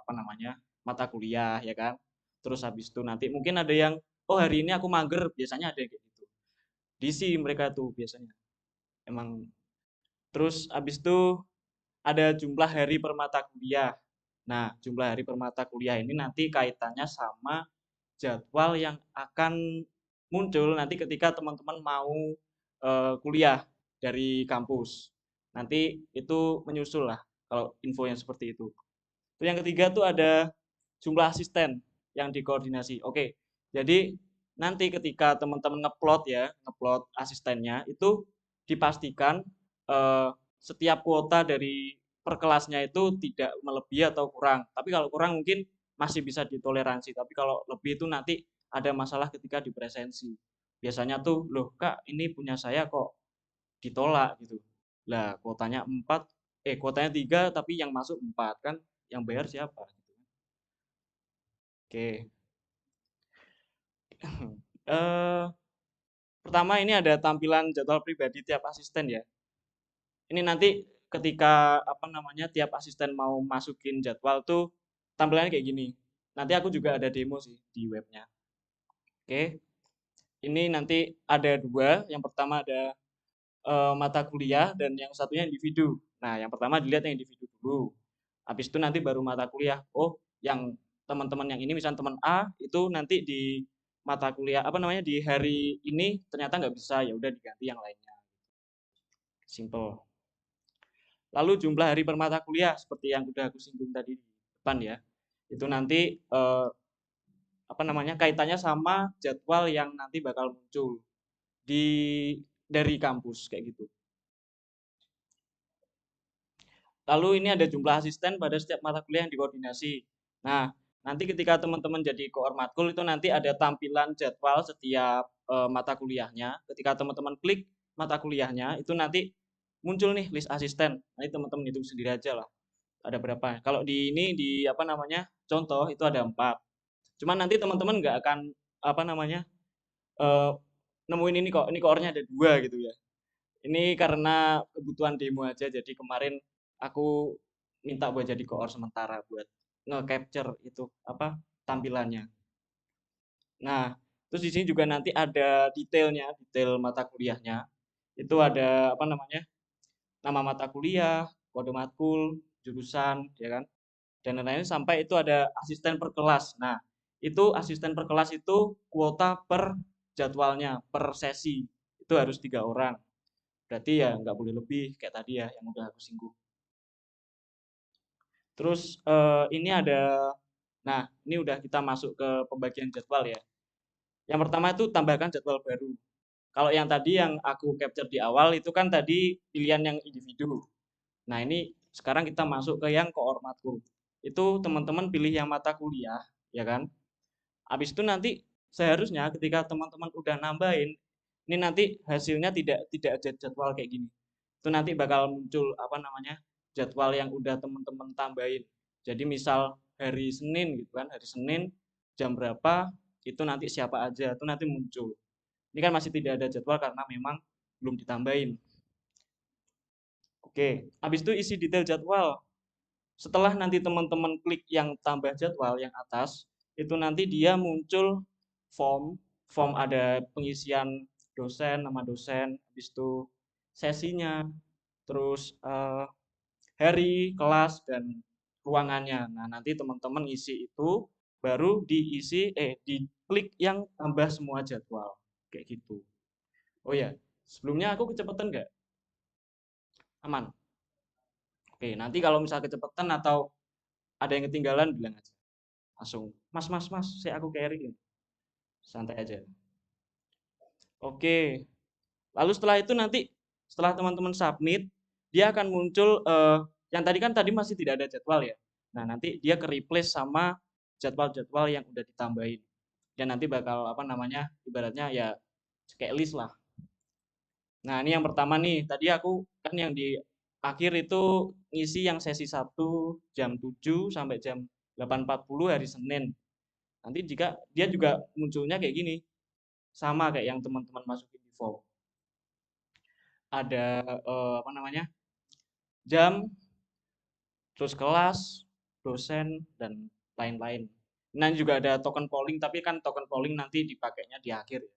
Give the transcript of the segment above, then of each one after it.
apa namanya mata kuliah ya kan. Terus habis itu nanti mungkin ada yang oh hari ini aku mager, biasanya ada yang kayak gitu. Diisi mereka tuh biasanya. Emang terus habis itu ada jumlah hari per mata kuliah. Nah, jumlah hari per mata kuliah ini nanti kaitannya sama jadwal yang akan muncul nanti ketika teman-teman mau kuliah dari kampus. Nanti itu menyusul lah kalau info yang seperti itu. Terus yang ketiga tuh ada jumlah asisten yang dikoordinasi. Oke, jadi nanti ketika teman-teman ngeplot ya, ngeplot asistennya itu dipastikan eh, setiap kuota dari per kelasnya itu tidak melebihi atau kurang. Tapi kalau kurang mungkin masih bisa ditoleransi. Tapi kalau lebih itu nanti ada masalah ketika di presensi. Biasanya tuh, loh kak ini punya saya kok ditolak gitu. Lah kuotanya 4, kuotanya 3 tapi yang masuk 4 kan yang bayar siapa? Gitu. Oke. Eh, pertama ini ada tampilan jadwal pribadi tiap asisten ya. Ini nanti ketika apa namanya tiap asisten mau masukin jadwal tuh tampilannya kayak gini. Nanti aku juga ada demo sih di webnya. Oke. Ini nanti ada dua. Yang pertama ada mata kuliah dan yang satunya individu. Nah, yang pertama dilihat yang individu dulu. Habis itu nanti baru mata kuliah. Oh, yang teman-teman yang ini misalnya teman A itu nanti di mata kuliah apa namanya di hari ini ternyata nggak bisa ya udah diganti yang lainnya. Simple. Lalu jumlah hari per mata kuliah seperti yang udah aku singgung tadi di depan ya. Itu nanti apa namanya kaitannya sama jadwal yang nanti bakal muncul di dari kampus kayak gitu. Lalu ini ada jumlah asisten pada setiap mata kuliah yang dikoordinasi. Nah, nanti ketika teman-teman jadi koor matkul itu nanti ada tampilan jadwal setiap mata kuliahnya. Ketika teman-teman klik mata kuliahnya itu nanti muncul nih list asisten. Nanti teman-teman hitung sendiri aja lah. Ada berapa? Kalau di ini di apa namanya contoh itu ada 4. Cuman nanti teman-teman nggak akan apa namanya eh, nemuin ini kok. Ini koornya ada 2 gitu ya. Ini karena kebutuhan demo aja, jadi kemarin aku minta buat jadi koor sementara buat nge-capture itu apa tampilannya. Nah, terus di sini juga nanti ada detailnya, detail mata kuliahnya. Itu ada apa namanya? Nama mata kuliah, kode matkul, jurusan, ya kan? Dan lain-lain sampai itu ada asisten per kelas. Nah, itu asisten per kelas itu kuota per jadwalnya, per sesi. Itu harus 3 orang. Berarti ya nggak boleh lebih kayak tadi ya yang udah aku singgung. Terus ini ada, nah ini udah kita masuk ke pembagian jadwal ya. Yang pertama itu tambahkan jadwal baru. Kalau yang tadi yang aku capture di awal itu kan tadi pilihan yang individu. Nah ini sekarang kita masuk ke yang koor matkul. Itu teman-teman pilih yang mata kuliah, ya kan? Habis itu nanti seharusnya ketika teman-teman udah nambahin, ini nanti hasilnya tidak ada jadwal kayak gini. Itu nanti bakal muncul apa namanya jadwal yang udah teman-teman tambahin. Jadi misal hari Senin gitu kan, hari Senin jam berapa itu nanti siapa aja itu nanti muncul. Ini kan masih tidak ada jadwal karena memang belum ditambahin. Oke, habis itu isi detail jadwal. Setelah nanti teman-teman klik yang tambah jadwal yang atas, itu nanti dia muncul form, form ada pengisian dosen, nama dosen, habis itu sesinya, terus hari, kelas, dan ruangannya. Nah, nanti teman-teman isi itu, baru diklik yang tambah semua jadwal. Kayak gitu. Oh ya, sebelumnya aku kecepatan nggak? Aman? Oke, nanti kalau misal kecepatan atau ada yang ketinggalan, bilang aja. Langsung, mas, saya aku carry. Santai aja. Oke, lalu setelah itu nanti, setelah teman-teman submit, dia akan muncul, yang tadi masih tidak ada jadwal ya. Nah, nanti dia ke replace sama jadwal-jadwal yang udah ditambahin. Dan nanti bakal, apa namanya, ibaratnya ya kayak list lah. Nah, ini yang pertama nih, tadi aku kan yang di akhir itu ngisi yang sesi 1 jam 7 sampai jam 8.40 hari Senin. Nanti jika dia juga munculnya kayak gini, sama kayak yang teman-teman masukin di form. Ada apa namanya? Jam, terus kelas, dosen, dan lain-lain. Nah, juga ada token polling, tapi kan token polling nanti dipakainya di akhir ya.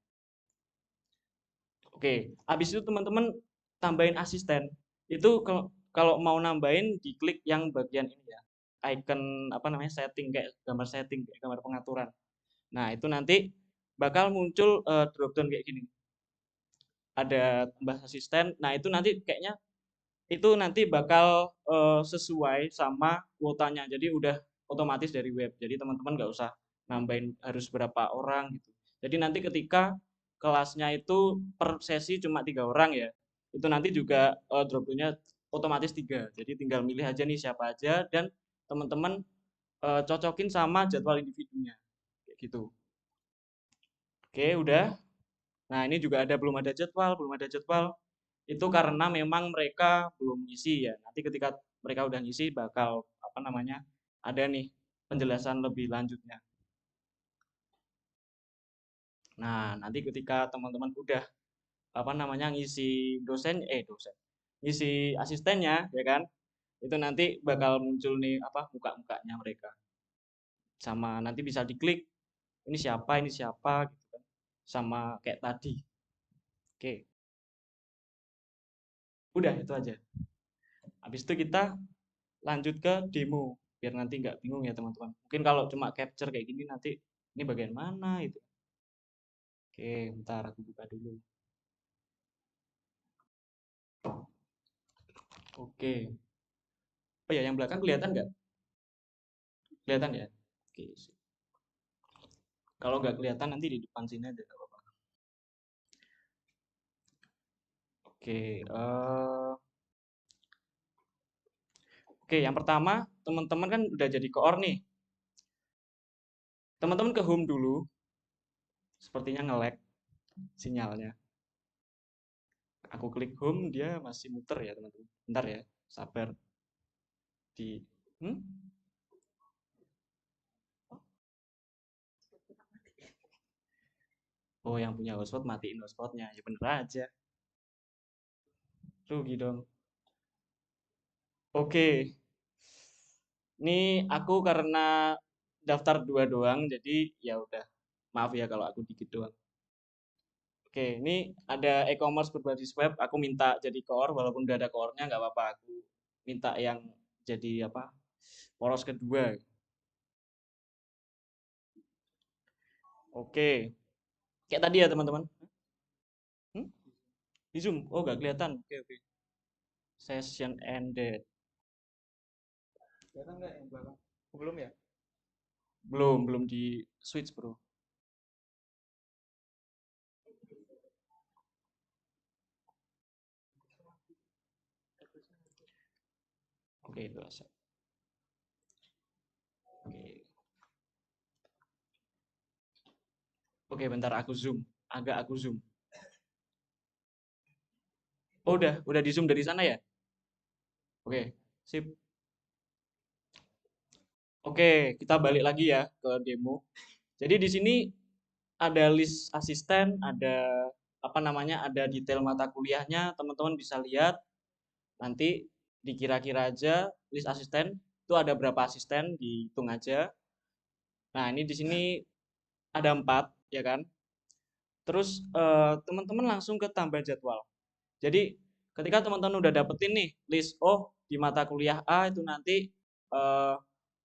Oke, habis itu teman-teman tambahin asisten. Itu kalau mau nambahin diklik yang bagian ini ya. Icon apa namanya setting kayak gambar setting kayak gambar pengaturan. Nah, itu nanti bakal muncul drop down kayak gini. Ada tambah asisten. Nah, itu nanti kayaknya itu nanti bakal sesuai sama kuotanya. Jadi udah otomatis dari web. Jadi teman-teman nggak usah nambahin harus berapa orang gitu. Jadi nanti ketika kelasnya itu per sesi cuma 3 orang ya, itu nanti juga drop down-nya otomatis 3. Jadi tinggal milih aja nih siapa aja dan teman-teman cocokin sama jadwal individunya kayak gitu. Oke, udah. Nah, ini juga belum ada jadwal. Itu karena memang mereka belum ngisi ya. Nanti ketika mereka udah ngisi bakal apa namanya? Ada nih penjelasan lebih lanjutnya. Nah, nanti ketika teman-teman udah apa namanya dosen, ngisi asistennya ya kan? Itu nanti bakal muncul nih apa muka-mukanya mereka. Sama nanti bisa diklik ini siapa gitu kan. Sama kayak tadi. Oke, udah itu aja. Habis itu kita lanjut ke demo biar nanti nggak bingung ya teman-teman. Mungkin kalau cuma capture kayak gini nanti ini bagian mana itu. Oke, bentar aku buka dulu. Oke. Oh ya, yang belakang kelihatan nggak? Kelihatan ya? Oke. Kalau nggak kelihatan nanti di depan sini aja nggak apa-apa. Oke. Oke, yang pertama teman-teman kan udah jadi koor nih. Teman-teman ke home dulu. Sepertinya nge-lag sinyalnya. Aku klik home dia masih muter ya teman-teman. Bentar ya, sabar di. Hmm? Oh, yang punya hotspot matiin hotspotnya. Ya bener aja. Rugi dong. Oke, ini aku karena daftar 2 doang, jadi ya udah. Maaf ya kalau aku dikit doang. Oke, ini ada e-commerce berbasis web. Aku minta jadi koor, walaupun udah ada koornya nggak apa-apa. Aku minta yang jadi apa? Poros kedua. Oke, kayak tadi ya teman-teman. Hmm? Di Zoom? Oh, nggak kelihatan. Oke, oke. Session ended. Kelihatan nggak yang belakang? Oh, belum ya? Belum di switch bro. Oke, itu aja. Oke. Oke, bentar aku zoom. Agak aku zoom. Oh, udah di zoom dari sana ya? Oke, sip. Oke, kita balik lagi ya ke demo. Jadi di sini ada list asisten, ada apa namanya, ada detail mata kuliahnya, teman-teman bisa lihat. Nanti dikira-kira aja list asisten itu ada berapa asisten, dihitung aja. Nah, ini di sini ada 4, ya kan? Terus teman-teman langsung ke tambah jadwal. Jadi ketika teman-teman udah dapetin nih list, oh di mata kuliah A itu nanti eh,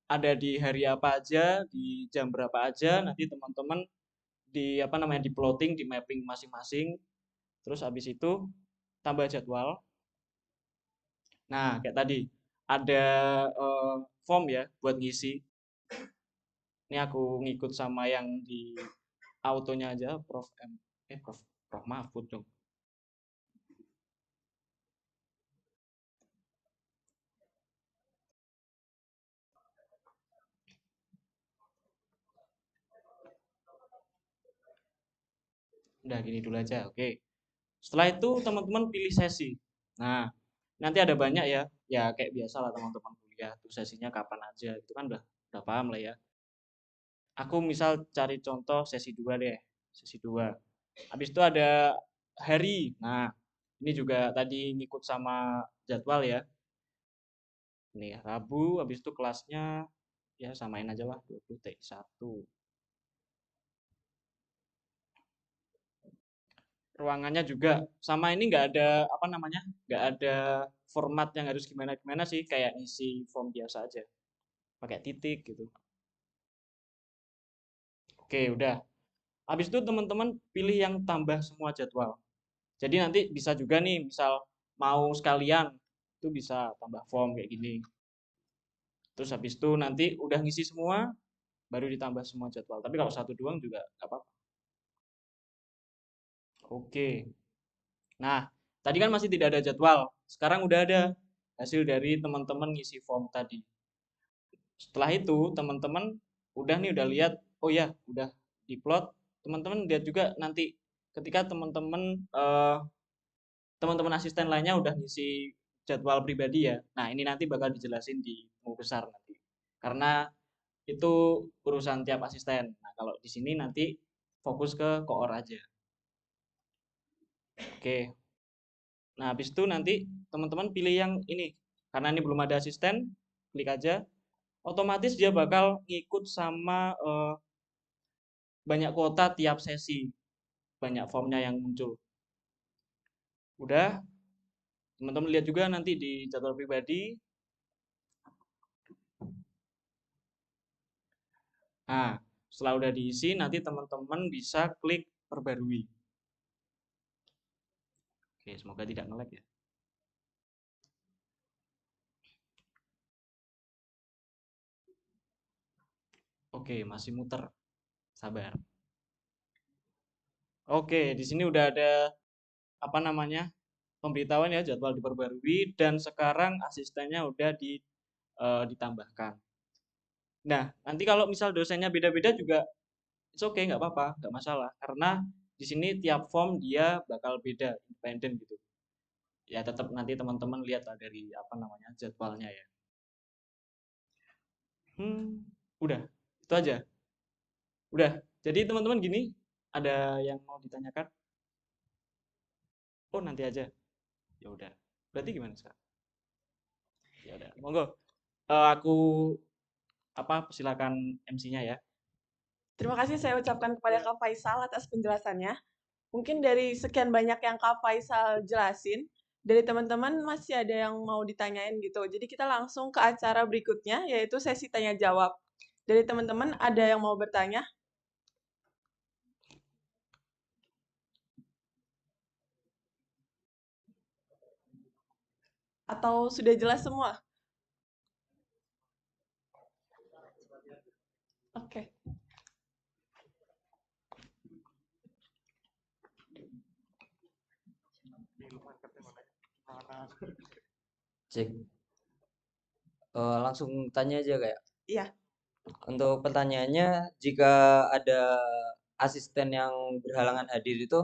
ada di hari apa aja, di jam berapa aja, nanti teman-teman di apa namanya di plotting, di mapping masing-masing. Terus habis itu tambah jadwal. Nah, kayak tadi ada form ya buat ngisi. Ini aku ngikut sama yang di autonya aja, Prof M. Prof Mahfud dong. Udah gini dulu aja, oke. Setelah itu teman-teman pilih sesi. Nah, nanti ada banyak ya, ya kayak biasa lah teman-teman kuliah, tuh sesinya kapan aja, itu kan udah paham lah ya. Aku misal cari contoh sesi 2 deh, sesi 2. Habis itu ada hari. Nah, ini juga tadi ngikut sama jadwal ya. Nih, Rabu, habis itu kelasnya Ya samain aja lah 20 TI1. Ruangannya juga sama, ini nggak ada apa namanya, nggak ada format yang harus gimana gimana sih, kayak isi form biasa aja pakai titik gitu. Oke, udah. Habis itu teman-teman pilih yang tambah semua jadwal. Jadi nanti bisa juga nih, misal mau sekalian itu bisa tambah form kayak gini. Terus habis itu nanti udah ngisi semua, baru ditambah semua jadwal. Tapi kalau satu doang juga nggak apa-apa. Oke. Nah, tadi kan masih tidak ada jadwal. Sekarang udah ada hasil dari teman-teman ngisi form tadi. Setelah itu, teman-teman udah nih udah lihat, oh ya, udah diplot. Teman-teman lihat juga nanti ketika teman-teman asisten lainnya udah ngisi jadwal pribadi ya. Nah, ini nanti bakal dijelasin di buku besar nanti. Karena itu urusan tiap asisten. Nah, kalau di sini nanti fokus ke koor aja. Oke. Nah, habis itu nanti teman-teman pilih yang ini. Karena ini belum ada asisten, klik aja. Otomatis dia bakal ngikut sama banyak kuota tiap sesi. Banyak formnya yang muncul. Udah, teman-teman lihat juga nanti di jadwal pribadi. Nah, setelah udah diisi, nanti teman-teman bisa klik perbarui. Oke, semoga tidak nge-lag ya. Oke, masih muter. Sabar. Oke, di sini udah ada apa namanya? Pemberitahuan ya jadwal diperbarui dan sekarang asistennya udah ditambahkan. Nah, nanti kalau misal dosennya beda-beda juga it's okay, nggak apa-apa, nggak masalah. Karena di sini tiap form dia bakal beda, independen gitu. Ya tetap nanti teman-teman lihat lah dari apa namanya jadwalnya ya. Udah, itu aja. Udah. Jadi teman-teman gini, ada yang mau ditanyakan? Oh, nanti aja. Ya udah. Berarti gimana sekarang? Ya udah, monggo. Aku apa silakan MC-nya ya. Terima kasih saya ucapkan kepada Kak Faisal atas penjelasannya. Mungkin dari sekian banyak yang Kak Faisal jelasin, dari teman-teman masih ada yang mau ditanyain gitu. Jadi kita langsung ke acara berikutnya, yaitu sesi tanya jawab. Dari teman-teman ada yang mau bertanya? Atau sudah jelas semua? Oke. Cek. Langsung tanya aja kayak. Iya. Untuk pertanyaannya, jika ada asisten yang berhalangan hadir itu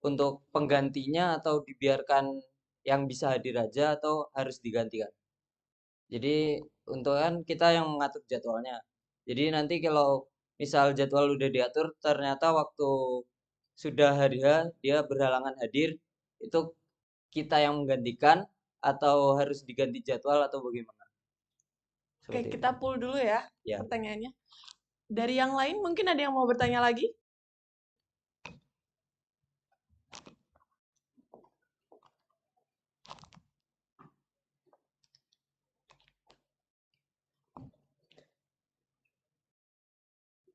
untuk penggantinya atau dibiarkan yang bisa hadir aja atau harus digantikan? Jadi untuk kan kita yang mengatur jadwalnya. Jadi nanti kalau misal jadwal udah diatur, ternyata waktu sudah hari H dia berhalangan hadir, itu kita yang menggantikan atau harus diganti jadwal atau bagaimana? Oke, Seperti itu. kita pull dulu ya Ya. pertanyaannya. Dari yang lain mungkin ada yang mau bertanya lagi?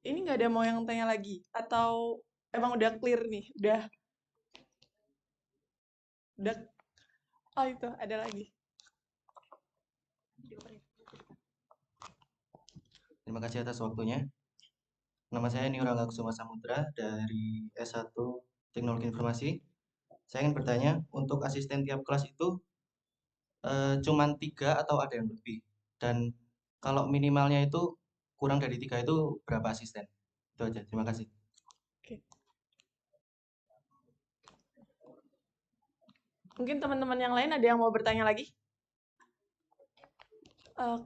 Ini nggak ada mau yang tanya lagi? Atau emang udah clear nih? Udah. Oh itu, ada lagi. Terima kasih atas waktunya. Nama saya Niurangga Kusuma Samudra dari S1 Teknologi Informasi. Saya ingin bertanya, untuk asisten tiap kelas itu cuman 3 atau ada yang lebih? Dan kalau minimalnya itu kurang dari 3 itu berapa asisten? Itu aja, terima kasih. Oke. Mungkin teman-teman yang lain ada yang mau bertanya lagi?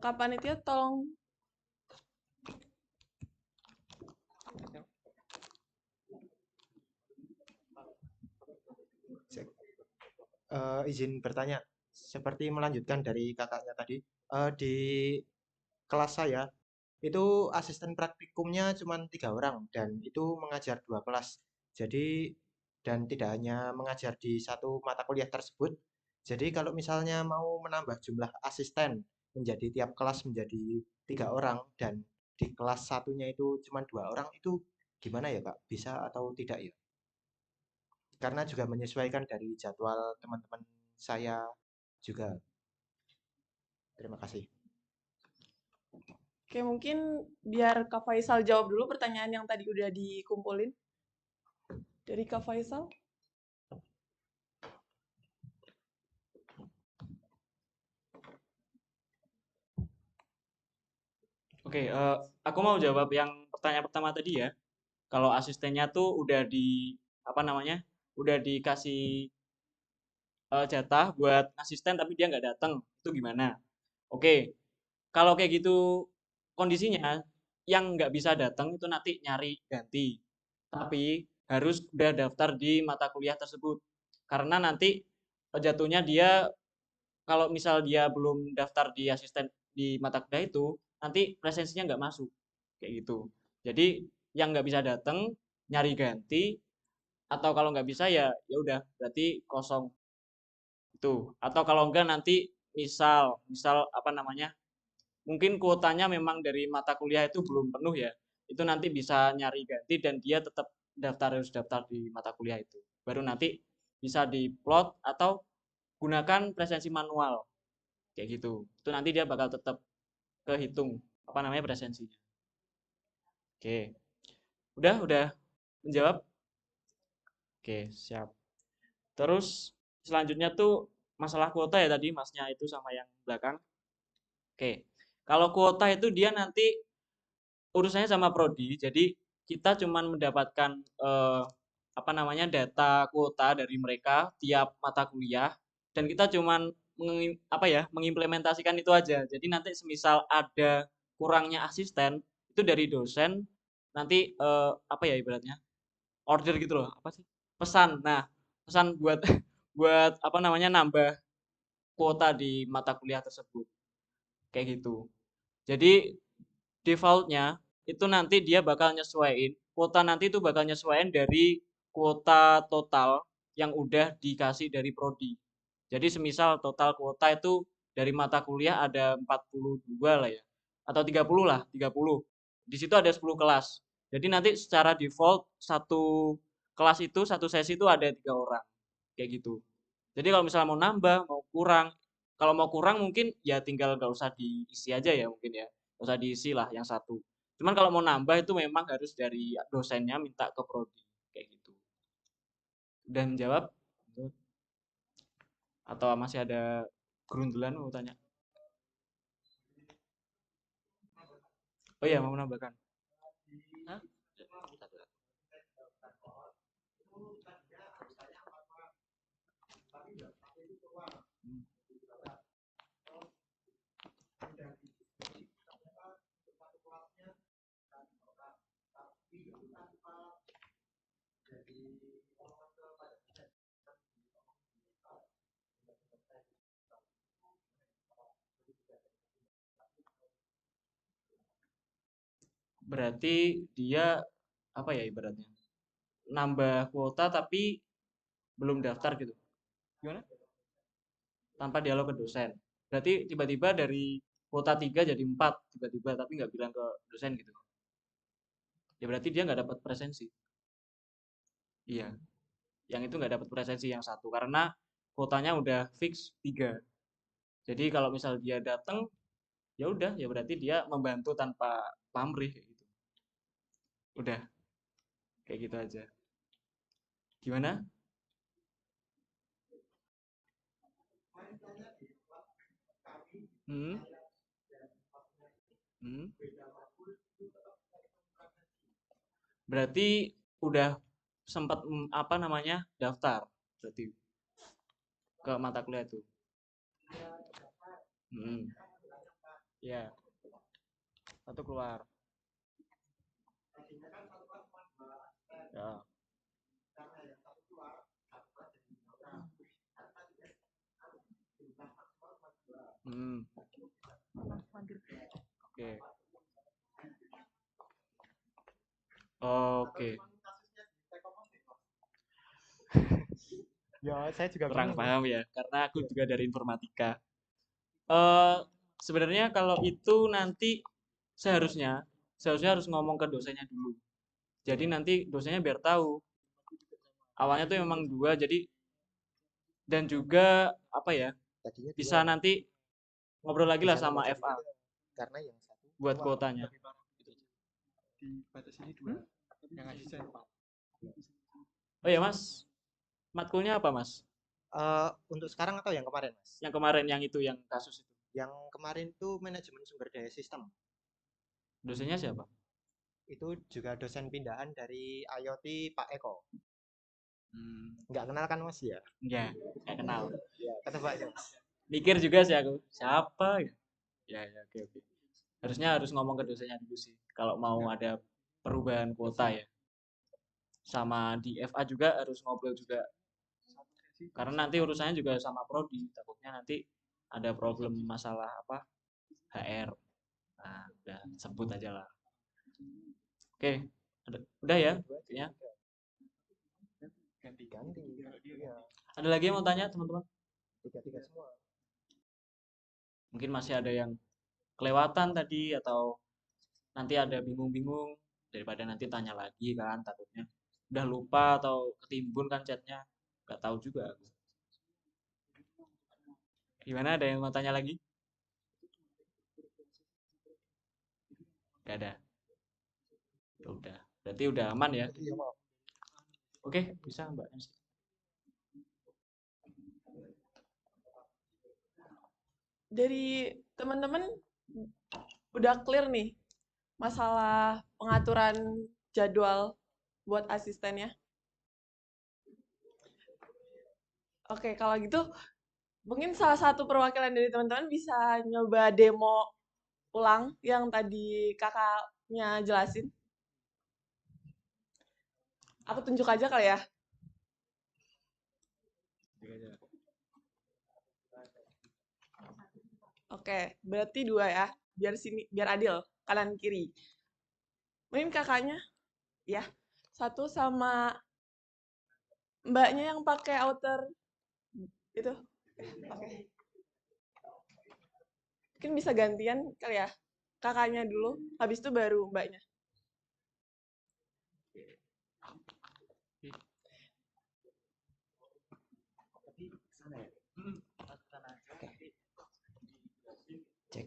Kapan itu ya, tolong. Izin bertanya, seperti melanjutkan dari kakaknya tadi, di kelas saya itu asisten praktikumnya cuma 3 orang dan itu mengajar 2 kelas. Jadi dan tidak hanya mengajar di satu mata kuliah tersebut. Jadi kalau misalnya mau menambah jumlah asisten menjadi tiap kelas menjadi 3 orang dan di kelas satunya itu cuma 2 orang itu gimana ya Kak? Bisa atau tidak ya? Karena juga menyesuaikan dari jadwal teman-teman saya juga. Terima kasih. Oke, mungkin biar Kak Faisal jawab dulu pertanyaan yang tadi udah dikumpulin. Dari Kak Faisal. Oke, aku mau jawab yang pertanyaan pertama tadi ya. Kalau asistennya tuh udah apa namanya, udah dikasih jatah buat asisten tapi dia nggak datang, itu gimana? Oke, kalau kayak gitu kondisinya yang nggak bisa datang itu nanti nyari ganti. Tapi harus udah daftar di mata kuliah tersebut. Karena nanti jatuhnya dia kalau misal dia belum daftar di asisten di mata kuliah itu, nanti presensinya nggak masuk. Kayak gitu. Jadi yang nggak bisa datang nyari ganti atau kalau nggak bisa ya ya udah berarti kosong itu. Atau kalau enggak nanti misal misal apa namanya mungkin kuotanya memang dari mata kuliah itu belum penuh ya. Itu nanti bisa nyari ganti dan dia tetap harus daftar di mata kuliah itu. Baru nanti bisa diplot atau gunakan presensi manual kayak gitu. Itu nanti dia bakal tetap kehitung apa namanya presensinya. Oke. Udah menjawab? Oke, siap. Terus selanjutnya tuh masalah kuota ya tadi Masnya itu sama yang belakang. Oke. Kalau kuota itu dia nanti urusannya sama prodi. Jadi kita cuman mendapatkan apa namanya data kuota dari mereka tiap mata kuliah dan kita cuman apa ya mengimplementasikan itu aja. Jadi nanti semisal ada kurangnya asisten itu dari dosen nanti apa ya ibaratnya order gitu loh apa sih pesan. Nah pesan buat buat apa namanya nambah kuota di mata kuliah tersebut kayak gitu. Jadi defaultnya itu nanti dia bakal nyesuaiin kuota nanti itu bakal nyesuaiin dari kuota total yang udah dikasih dari prodi. Jadi semisal total kuota itu dari mata kuliah ada 42 lah ya atau 30 lah, 30. Di situ ada 10 kelas. Jadi nanti secara default satu kelas itu satu sesi itu ada 3 orang kayak gitu. Jadi kalau misalnya mau nambah, mau kurang, kalau mau kurang mungkin ya tinggal nggak usah diisi aja ya mungkin ya, nggak usah diisi lah yang satu. Cuman kalau mau nambah itu memang harus dari dosennya minta ke prodi kayak gitu. Udah menjawab? Atau masih ada gerundulan mau tanya? Oh iya mau menambahkan. Hah? Hmm. Berarti dia apa ya ibaratnya? Nambah kuota tapi belum daftar gitu. Gimana? Tanpa dialog ke dosen. Berarti tiba-tiba dari kuota 3 jadi 4 tiba-tiba tapi nggak bilang ke dosen gitu. Ya berarti dia nggak dapat presensi. Iya, yang itu nggak dapat presensi yang satu karena kuotanya udah fix 3. Jadi kalau misal dia datang, ya udah, ya berarti dia membantu tanpa pamrih kayak gitu. Udah, kayak gitu aja. Gimana? Hmm? Hmm? Berarti udah sempat apa namanya daftar berarti ke mata kuliah itu. Hmm. Ya, satu keluar. Ya. Hmm. Oke. Oke, Ya, saya juga kurang bingung. paham ya, karena aku juga dari informatika. Eh, sebenarnya kalau itu nanti seharusnya seharusnya harus ngomong ke dosennya dulu. Jadi nanti dosennya biar tahu. Awalnya tuh memang dua, jadi dan juga apa ya, Tadinya dua, bisa nanti ngobrol lagi lah di sana sama masuk FA tiga. Karena yang satu buat keluar. kuotanya. Dibatasi ini 2. Yang asisten. Oh ya Mas, matkulnya apa Mas? Untuk sekarang atau yang kemarin, Mas? Yang kemarin yang itu yang kasus itu. Yang kemarin itu manajemen sumber daya sistem. Dosennya siapa? Itu juga dosen pindahan dari IoT Pak Eko. Hmm, Nggak kenal kan, Mas ya? ya, nggak kenal. Ya, ketebak ya, Mas. Mikir juga sih aku, siapa ya? Ya, oke oke. Harusnya harus ngomong ke dosennya dulu sih, kalau mau ada perubahan kuota ya. Sama di FA juga harus ngobrol juga, karena nanti urusannya juga sama prodi. Takutnya nanti ada problem masalah apa HR. Nah, udah sebut aja lah. Oke, udah ya, kayaknya. Ganti. Iya, Ada lagi yang mau tanya teman-teman? tiga semua. Mungkin masih ada yang kelewatan tadi atau nanti ada bingung-bingung, daripada nanti tanya lagi kan, takutnya udah lupa atau ketimbun kan chatnya, nggak tahu juga aku. Gimana, ada yang mau tanya lagi? Gak ada. Ya udah, berarti udah aman ya. Iya, maaf. Oke, bisa Mbak Nancy. Dari teman-teman udah clear nih masalah pengaturan jadwal buat asistennya. Oke, kalau gitu mungkin salah satu perwakilan dari teman-teman bisa nyoba demo ulang yang tadi kakaknya jelasin. Aku tunjuk aja kali ya. Oke, berarti 2 ya. Biar adil, kanan kiri. Mungkin kakaknya ya. Satu sama mbaknya yang pakai outer itu. Oke. Mungkin bisa gantian kali ya. Kakaknya dulu, habis itu baru mbaknya. Cek.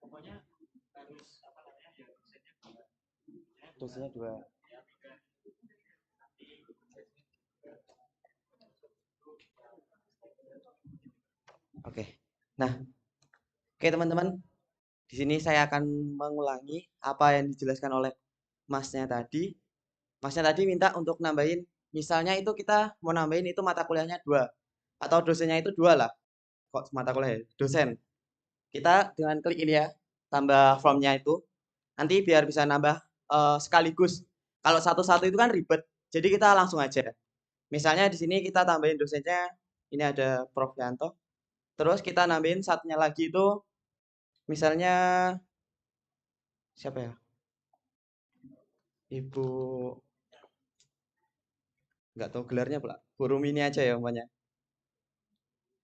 Pokoknya harus apa namanya ya, Dosennya 2. Oke. Nah, oke teman-teman. Di sini saya akan mengulangi apa yang dijelaskan oleh Masnya tadi. Masnya tadi minta untuk nambahin, misalnya itu kita mau nambahin itu mata kuliahnya 2 atau dosennya itu 2 lah. Kok mata kuliah ya? Dosen. Kita dengan klik ini ya, tambah formnya itu. Nanti biar bisa nambah sekaligus. Kalau satu-satu itu kan ribet. Jadi kita langsung aja. Misalnya di sini kita tambahin dosennya, ini ada Prof Yanto. Terus kita nambahin satunya lagi itu, misalnya siapa ya? Ibu, nggak tahu gelarnya pula. Bu Rumini aja ya umpamanya.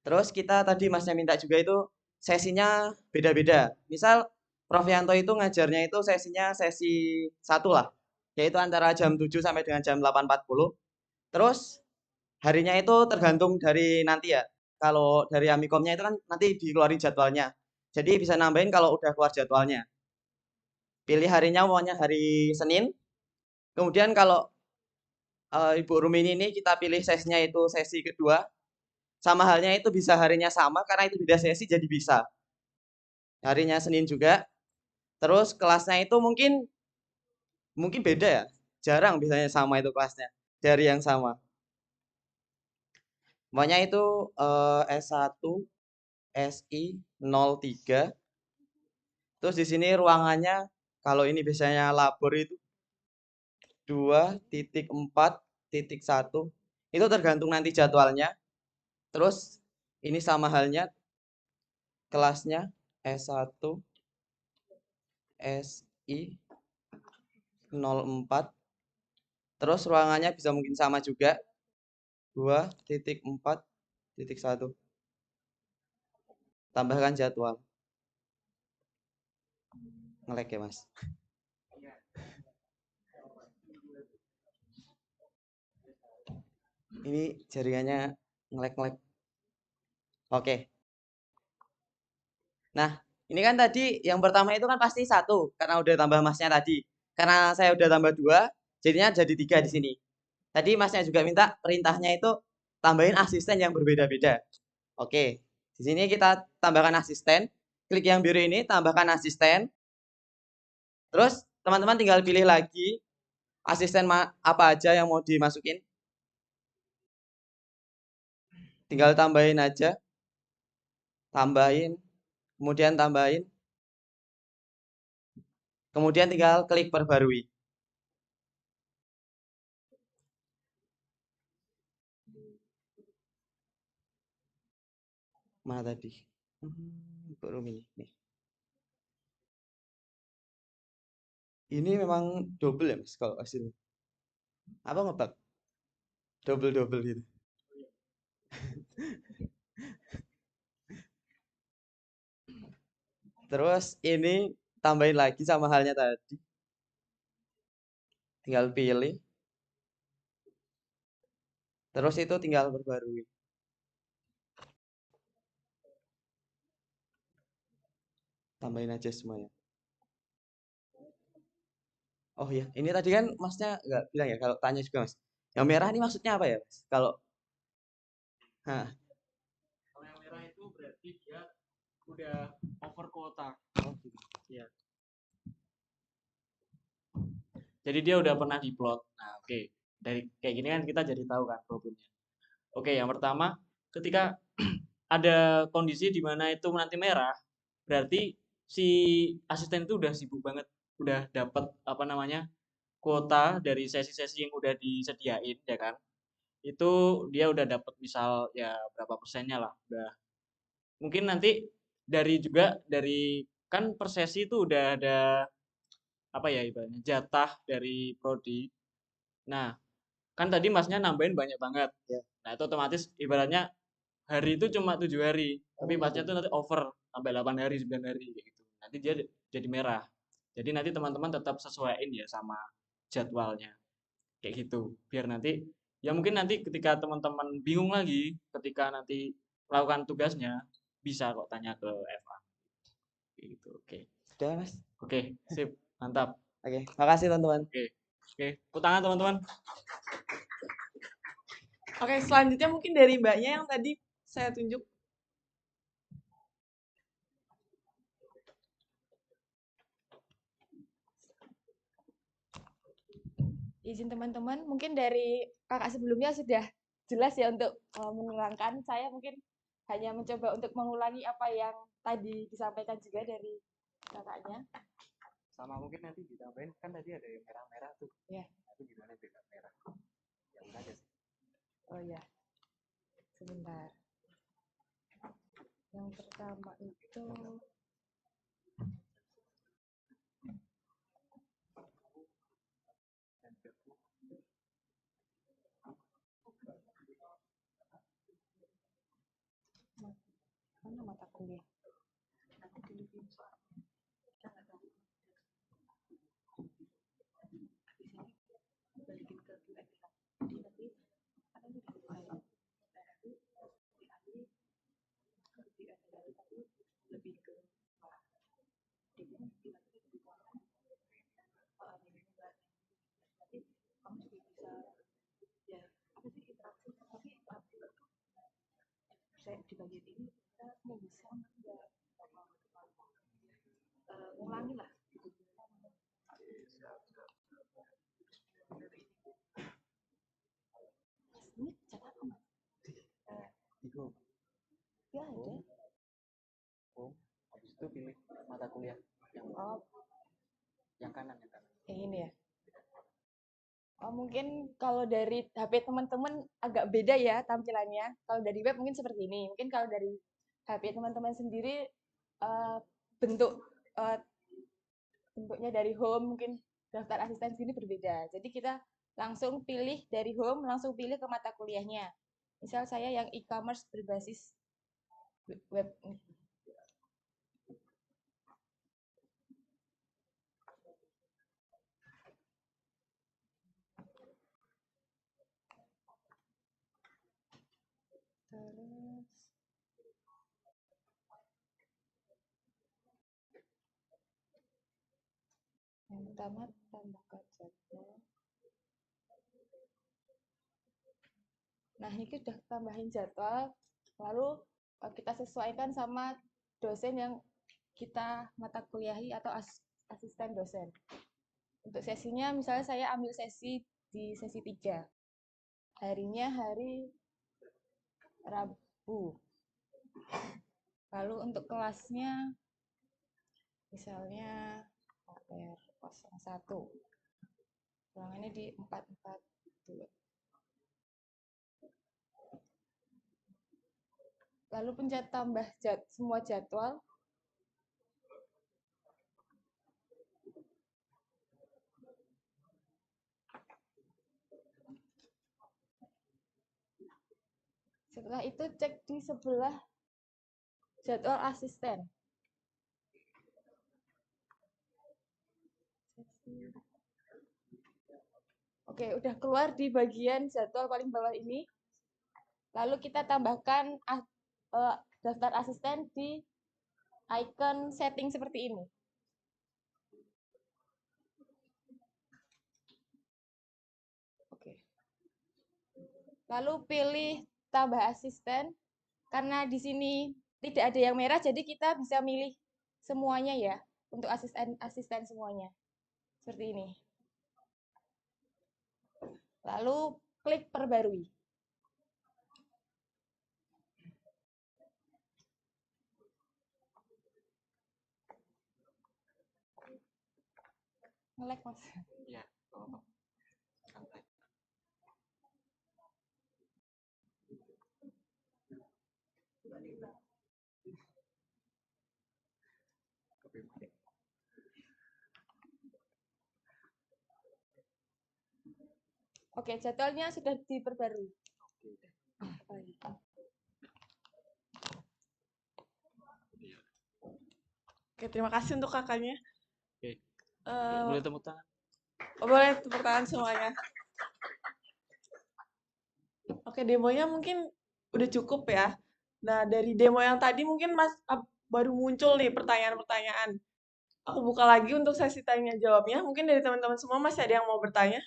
Terus kita tadi Masnya minta juga itu sesinya beda-beda. Misal Prof Yanto itu ngajarnya itu sesinya sesi 1 lah. Yaitu antara jam 7 sampai dengan jam 8.40. Terus harinya itu tergantung dari nanti ya. Kalau dari Amikomnya itu kan nanti dikeluarin jadwalnya. Jadi bisa nambahin kalau udah keluar jadwalnya. Pilih harinya umpamanya hari Senin. Kemudian kalau Ibu Rumini ini kita pilih sesinya itu sesi kedua. Sama halnya itu bisa harinya sama karena itu beda sesi jadi bisa. Harinya Senin juga. Terus kelasnya itu mungkin beda ya. Jarang biasanya sama itu kelasnya dari yang sama. Umpamanya itu S1 SI 03. Terus di sini ruangannya kalau ini biasanya labor itu 2.4.1. Itu tergantung nanti jadwalnya. Terus Ini sama halnya kelasnya S1 SI 04. Terus ruangannya bisa mungkin sama juga 2.4.1. Tambahkan jadwal. Nge-lag ya, Mas. Ini jaringannya nge-lag. Oke. Nah, ini kan tadi yang pertama itu kan pasti 1 karena udah tambah masnya tadi. Karena saya udah tambah 2, jadinya jadi 3 di sini. Tadi masnya juga minta perintahnya itu tambahin asisten yang berbeda-beda. Oke. Di sini kita tambahkan asisten. Klik yang biru ini, tambahkan asisten. Terus teman-teman tinggal pilih lagi asisten apa aja yang mau dimasukin. Tinggal tambahin aja. Tambahin. Kemudian tambahin. Kemudian tinggal klik perbarui. Mana tadi? Belum ini. Nih. Ini memang double ya, Mas, kalau hasilnya. Apa ngebug? Double gitu. Terus ini tambahin lagi sama halnya tadi. Tinggal pilih. Terus itu tinggal perbarui. Tambahin aja semuanya. Oh iya, ini tadi kan Masnya nggak bilang ya, kalau tanya juga Mas. Yang merah ini maksudnya apa ya, Mas? Kalau Hah, Kalau yang merah itu berarti dia udah over kuota. oh gitu. Ya. Jadi dia udah pernah diplot. Nah, oke. Dari kayak gini kan kita jadi tahu kan problemnya. Oke, yang pertama, ketika ada kondisi di mana itu nanti merah, berarti si asisten itu udah sibuk banget, udah dapat apa namanya kuota dari sesi-sesi yang udah disediain, ya kan? Itu dia udah dapat misal ya berapa persennya lah, udah. Mungkin nanti dari kan per sesi itu udah ada apa ya ibaratnya jatah dari prodi. Nah, kan tadi Masnya nambahin banyak banget. Ya. Nah, itu otomatis ibaratnya hari itu cuma 7 hari, tapi Oh, Masnya gitu. tuh nanti over sampai 8 hari, 9 hari kayak gitu. Nanti dia jadi merah. Jadi nanti teman-teman tetap sesuaiin ya sama jadwalnya. Kayak gitu. Biar nanti ya mungkin nanti ketika teman-teman bingung lagi ketika nanti melakukan tugasnya bisa kok tanya ke FA. Kayak gitu. Oke. Sudah, Mas. Oke, sip. Mantap. Oke, makasih teman-teman. Oke. Oke, tepuk tangan teman-teman. Oke, selanjutnya mungkin dari Mbaknya yang tadi saya tunjuk. Izin teman-teman, mungkin dari kakak sebelumnya sudah jelas ya untuk menerangkan. Saya mungkin hanya mencoba untuk mengulangi apa yang tadi disampaikan juga dari kakaknya. Sama mungkin nanti ditambahin kan tadi ada yang merah-merah tuh. Ya. Nah, itu gimana beda merah? Yang aja sih. Oh ya, sebentar. Yang pertama itu mana mata kuliah? Saya di bagian ini kita mau bisa ulangi lah. Ini catat apa? Itu. Ya ada. Oh, habis itu pilih mata kuliah yang Oh, yang kanan yang kanan. yang ini ya. Oh, Mungkin kalau dari HP teman-teman agak beda ya tampilannya. Kalau dari web mungkin seperti ini. Mungkin kalau dari HP teman-teman sendiri eh, bentuk eh, bentuknya dari home mungkin daftar asisten sini berbeda. Jadi kita langsung pilih dari home, langsung pilih ke mata kuliahnya. Misal saya yang e-commerce berbasis web. Terus yang pertama tambahkan jadwal. Nah, ini sudah tambahin jadwal, lalu kita sesuaikan sama dosen yang kita mata kuliahi atau asisten dosen. Untuk sesinya, misalnya saya ambil sesi di sesi 3. Harinya hari Rabu. Lalu untuk kelasnya, misalnya KR 01. Ulangannya di 442. Lalu pencet tambah semua jadwal. Setelah itu cek di sebelah jadwal asisten. Oke, udah keluar di bagian jadwal paling bawah ini. Lalu kita tambahkan daftar asisten di icon setting seperti ini. Oke. Lalu pilih tambah asisten. Karena di sini tidak ada yang merah, jadi kita bisa milih semuanya ya, untuk asisten semuanya. Seperti ini. Lalu klik perbarui. Nge-lag, Mas. Iya, santai. Oke, jadwalnya sudah diperbarui. Oke, terima kasih untuk kakaknya. Oke. Eh, Boleh tepuk tangan. boleh tepuk tangan semuanya. Oke, demonya mungkin udah cukup ya. Nah, dari demo yang tadi mungkin Mas baru muncul nih pertanyaan-pertanyaan. Aku buka lagi untuk sesi tanya jawabnya. Mungkin dari teman-teman semua masih ada yang mau bertanya?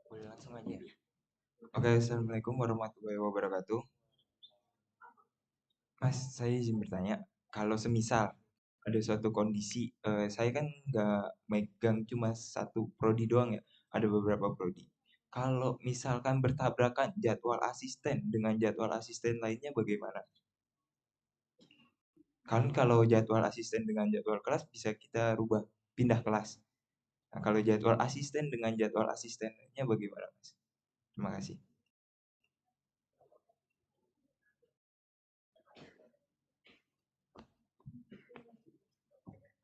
Boleh langsung aja. Oke, Assalamualaikum warahmatullahi wabarakatuh. Mas, saya izin bertanya, kalau semisal ada suatu kondisi, saya kan nggak megang cuma satu prodi doang ya, ada beberapa prodi. Kalau misalkan bertabrakan jadwal asisten dengan jadwal asisten lainnya bagaimana? Kan kalau jadwal asisten dengan jadwal kelas bisa kita rubah, pindah kelas. Nah, kalau jadwal asisten dengan jadwal asisten lainnya bagaimana, Mas? Terima kasih.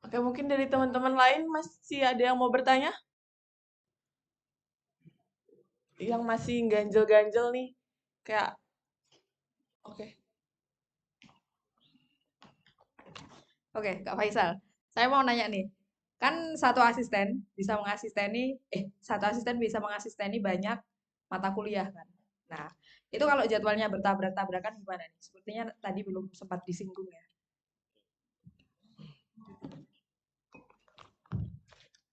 Oke, mungkin dari teman-teman lain masih ada yang mau bertanya? Yang masih ganjel-ganjel nih. Kayak, oke. Oke, Kak Faisal. Saya mau nanya nih. Kan satu asisten bisa mengasisteni banyak mata kuliah kan. Nah, itu kalau jadwalnya bertabrak-tabrakan gimana nih? Sepertinya tadi belum sempat disinggung ya.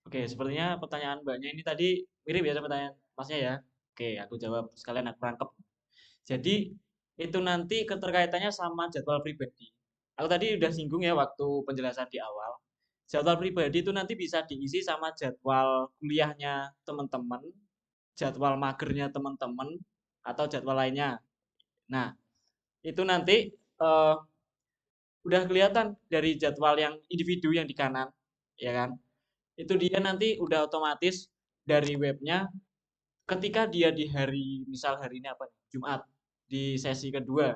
Oke, sepertinya pertanyaan Mbaknya ini tadi mirip ya sama pertanyaan Masnya ya. Oke, aku jawab sekalian aku rangkep. Jadi itu nanti keterkaitannya sama jadwal pribadi. Aku tadi udah singgung ya waktu penjelasan di awal. Jadwal pribadi itu nanti bisa diisi sama jadwal kuliahnya teman-teman, jadwal magernya teman-teman, atau jadwal lainnya. Nah, itu nanti udah kelihatan dari jadwal yang individu yang di kanan, ya kan? Itu dia nanti udah otomatis dari webnya ketika dia di hari, misal hari ini apa nih, Jumat, di sesi kedua,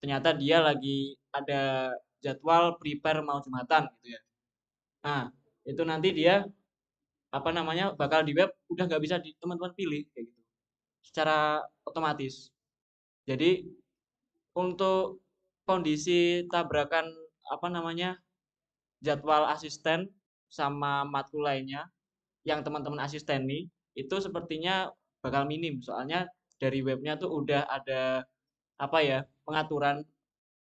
ternyata dia lagi ada jadwal prepare mau Jumatan gitu ya. Nah, itu nanti dia apa namanya bakal di web udah nggak bisa teman-teman pilih kayak gitu secara otomatis. Jadi untuk kondisi tabrakan apa namanya jadwal asisten sama matkul lainnya yang teman-teman asisten nih itu sepertinya bakal minim soalnya dari webnya tuh udah ada apa ya pengaturan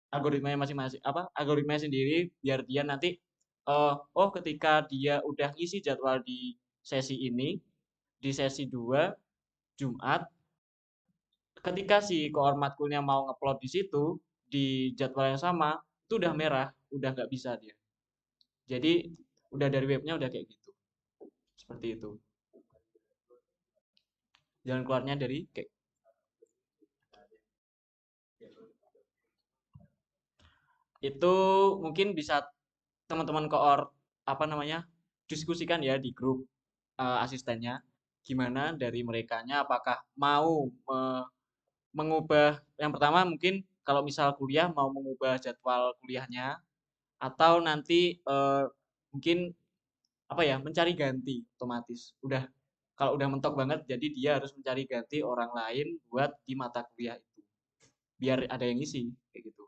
algoritmanya masing-masing apa algoritmanya sendiri biar dia nanti oh ketika dia udah ngisi jadwal di sesi ini di sesi 2 Jumat ketika si koor matkulnya mau ngupload di situ di jadwal yang sama itu udah merah udah nggak bisa dia jadi udah dari webnya udah kayak gitu seperti itu jalan keluarnya dari kayak itu mungkin bisa teman-teman koor apa namanya diskusikan ya di grup asistennya gimana dari merekanya apakah mau mengubah yang pertama mungkin kalau misal kuliah mau mengubah jadwal kuliahnya atau nanti mungkin apa ya mencari ganti otomatis udah kalau udah mentok banget jadi dia harus mencari ganti orang lain buat di mata kuliah itu biar ada yang ngisi kayak gitu.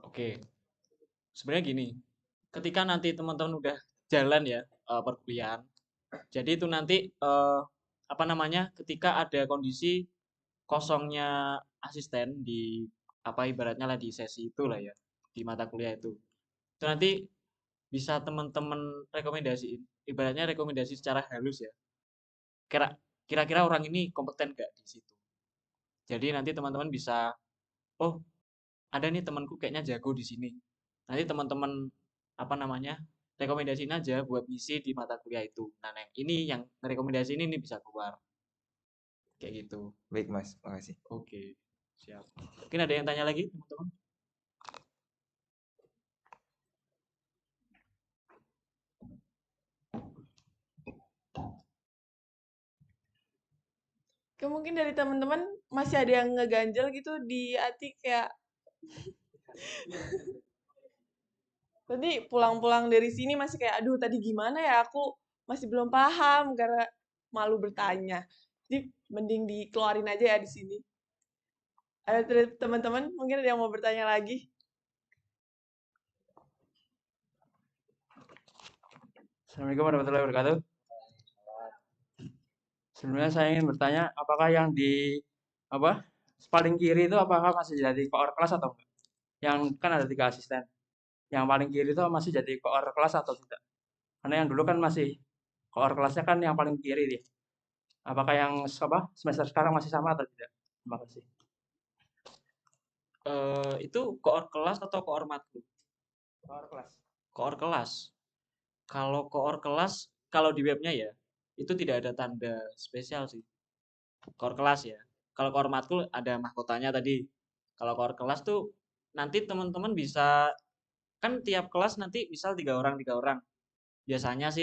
Oke, sebenarnya gini, ketika nanti teman-teman udah jalan ya perkuliahan, jadi itu nanti apa namanya, ketika ada kondisi kosongnya asisten di apa ibaratnya lah di sesi itu lah ya, di mata kuliah itu. Itu nanti bisa teman-teman rekomendasiin, ibaratnya rekomendasi secara halus ya. Kira kira-kira orang ini kompeten gak di situ. Jadi nanti teman-teman bisa, oh ada nih temanku kayaknya jago di sini. Nanti teman-teman apa namanya rekomendasiin aja buat ngisi di mata kuliah itu. Nah, ini yang rekomendasi ini bisa keluar kayak gitu. Baik Mas, makasih. Oke, siap. Mungkin ada yang tanya lagi teman-teman? Mungkin dari teman-teman masih ada yang ngeganjel gitu di hati kayak nanti pulang-pulang dari sini masih kayak aduh tadi gimana ya aku masih belum paham karena malu bertanya. Jadi mending dikeluarin aja ya di sini. Ada teman-teman mungkin ada yang mau bertanya lagi? Assalamualaikum warahmatullahi wabarakatuh. Sebenarnya saya ingin bertanya, apakah yang di apa paling kiri itu apakah masih jadi koor kelas atau enggak? Yang kan ada 3 asisten. Yang paling kiri itu masih jadi koor kelas atau tidak? Karena yang dulu kan masih koor kelasnya kan yang paling kiri dia. Apakah yang semester sekarang masih sama atau tidak? Terima kasih. Itu koor kelas atau koor matkul? Koor kelas. Koor kelas. Kalau koor kelas, kalau di webnya ya, itu tidak ada tanda spesial sih. Koor kelas ya. Kalau koor matkul ada mahkotanya tadi. Kalau koor kelas tuh nanti teman-teman bisa kan tiap kelas nanti misal 3 orang. Biasanya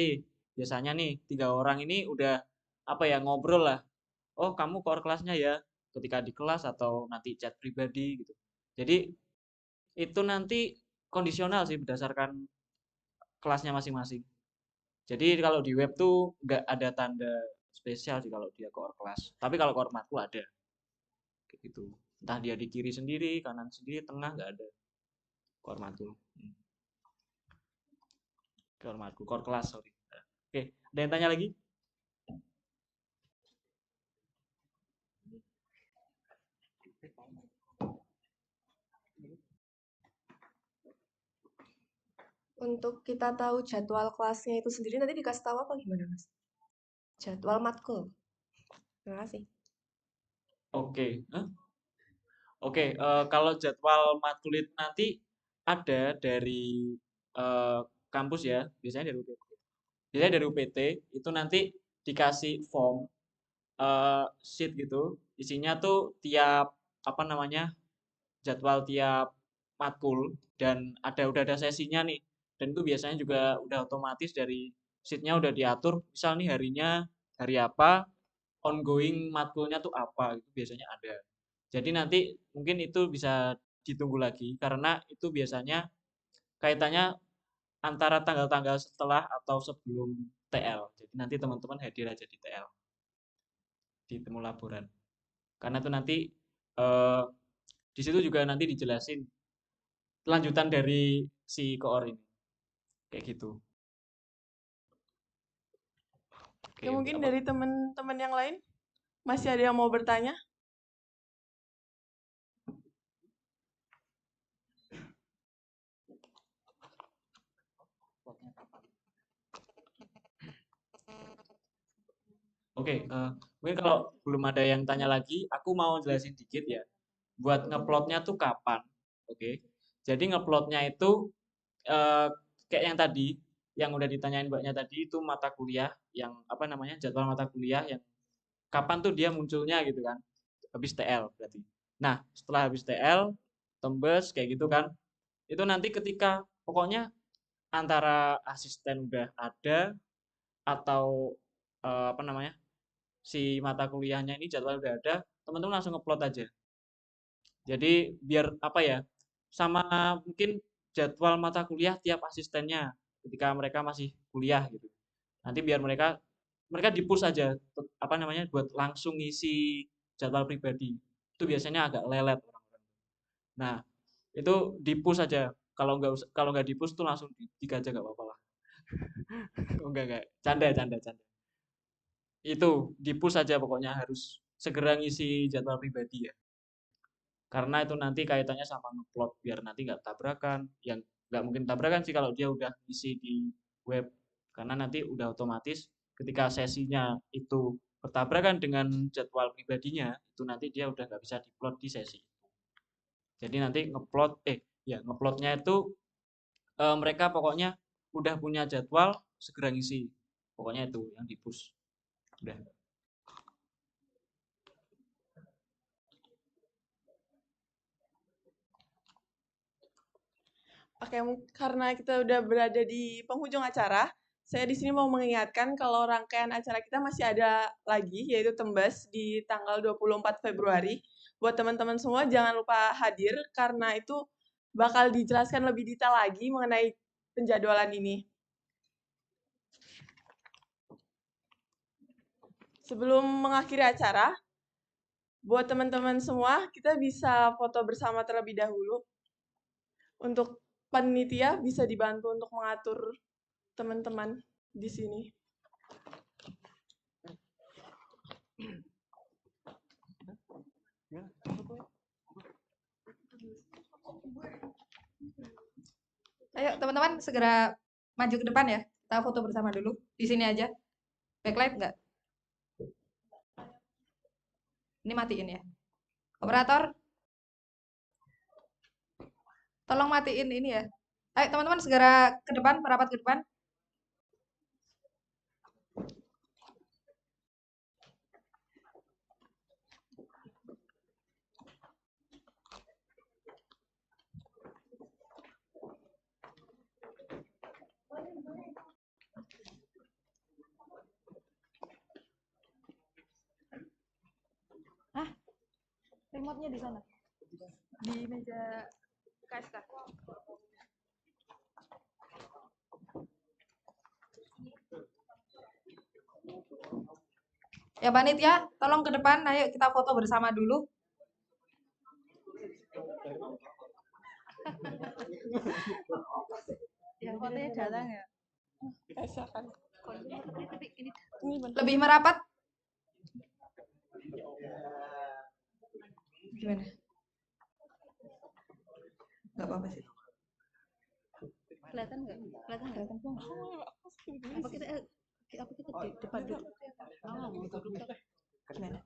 nih 3 orang ini udah apa ya ngobrol lah. Oh kamu koor kelasnya ya ketika di kelas atau nanti chat pribadi gitu. Jadi itu nanti kondisional sih berdasarkan kelasnya masing-masing. Jadi kalau di web tuh nggak ada tanda spesial sih kalau dia koor kelas. Tapi kalau koor matkul ada. Kayak gitu. Entah dia di kiri sendiri, kanan sendiri, tengah nggak ada. Koor matkul. Koor matkul, koor kelas, sorry. Oke, ada yang tanya lagi? Untuk kita tahu jadwal kelasnya itu sendiri nanti dikasih tahu apa gimana, Mas? Jadwal matkul. Terima kasih. Oke, Oke, kalau jadwal matkul itu nanti ada dari kampus ya, biasanya dari UPT. Biasanya dari UPT itu nanti dikasih form sheet gitu, isinya tuh tiap apa namanya jadwal tiap matkul dan udah ada sesinya nih. Dan itu biasanya juga udah otomatis dari sheet-nya udah diatur, misal nih harinya hari apa, ongoing matkulnya tuh apa, itu biasanya ada. Jadi nanti mungkin itu bisa ditunggu lagi karena itu biasanya kaitannya antara tanggal-tanggal setelah atau sebelum TL. Jadi nanti teman-teman hadir aja di TL, di temu laboran. Karena itu nanti eh, di situ juga nanti dijelasin lanjutan dari si koor ini. Kayak gitu. Oke, mungkin dari teman-teman yang lain masih ada yang mau bertanya? Oke, mungkin kalau belum ada yang tanya lagi, aku mau jelasin dikit ya. Buat ngeplotnya tuh kapan? Oke. Jadi ngeplotnya itu kayak yang tadi, yang udah ditanyain Mbaknya tadi itu mata kuliah yang apa namanya jadwal mata kuliah yang kapan tuh dia munculnya gitu kan? Habis TL berarti. Nah setelah habis TL, tembus kayak gitu kan? Itu nanti ketika pokoknya antara asisten udah ada atau apa namanya si mata kuliahnya ini jadwal udah ada, teman-teman langsung ngeplot aja. Jadi biar apa ya, sama mungkin jadwal mata kuliah tiap asistennya ketika mereka masih kuliah gitu. Nanti biar mereka di-push aja apa namanya buat langsung ngisi jadwal pribadi. Itu biasanya agak lelet orang-orang. Nah, itu di-push aja. Kalau nggak di-push tuh langsung tiga aja nggak apa-apa lah. Oh, enggak. Canda. Itu di-push aja pokoknya harus segera ngisi jadwal pribadi ya. Karena itu nanti kaitannya sama ngeplot biar nanti nggak tabrakan. Yang nggak mungkin tabrakan sih kalau dia udah isi di web. Karena nanti udah otomatis ketika sesinya itu bertabrakan dengan jadwal pribadinya, itu nanti dia udah nggak bisa diplot di sesi. Jadi nanti ngeplotnya itu mereka pokoknya udah punya jadwal segera ngisi. Pokoknya itu yang di push. Udah. Oke, karena kita udah berada di penghujung acara, saya di sini mau mengingatkan kalau rangkaian acara kita masih ada lagi, yaitu Tembas di tanggal 24 Februari. Buat teman-teman semua jangan lupa hadir, karena itu bakal dijelaskan lebih detail lagi mengenai penjadwalan ini. Sebelum mengakhiri acara, buat teman-teman semua, kita bisa foto bersama terlebih dahulu. Untuk panitia bisa dibantu untuk mengatur teman-teman di sini. Ayo teman-teman segera maju ke depan ya. Kita foto bersama dulu. Di sini aja. Backlight nggak? Ini matiin ya. Operator. Tolong matiin ini ya. Ayo teman-teman segera ke depan, merapat ke depan. Hah? Remote-nya di sana. Di meja KSK. Ya panitia, tolong ke depan. Ayo kita foto bersama dulu. Yang fotonya datang ya. Lebih merapat. Gimana? Nggak apa-apa sih. Kelihatan nggak? Kelihatan nggak? Apa kita di depan dulu? Gimana?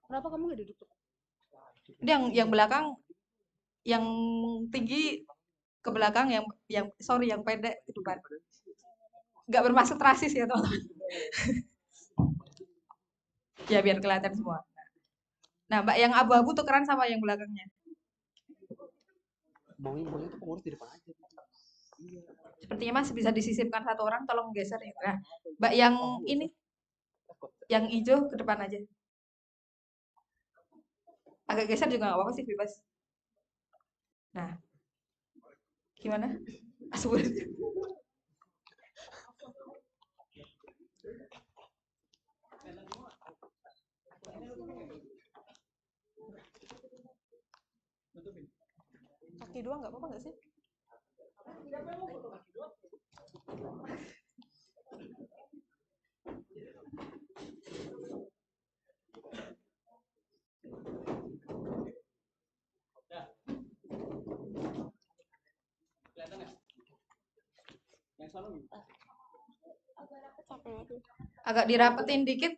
Kenapa kamu nggak duduk? Ini yang belakang, yang tinggi ke belakang, yang pendek ke depan. Nggak bermaksud rasis ya teman-teman. Ya biar kelihatan semua. Nah, Mbak yang abu-abu tukeran sama yang belakangnya. Maunya tuh pengurus di depan aja. Sepertinya masih bisa disisipkan satu orang, tolong geser ya. Nah, Mbak yang ini, yang hijau ke depan aja. Agak geser juga nggak apa-apa sih, bebas. Nah, gimana? Asbun. Kaki dua nggak apa-apa nggak sih? Agak dirapetin dikit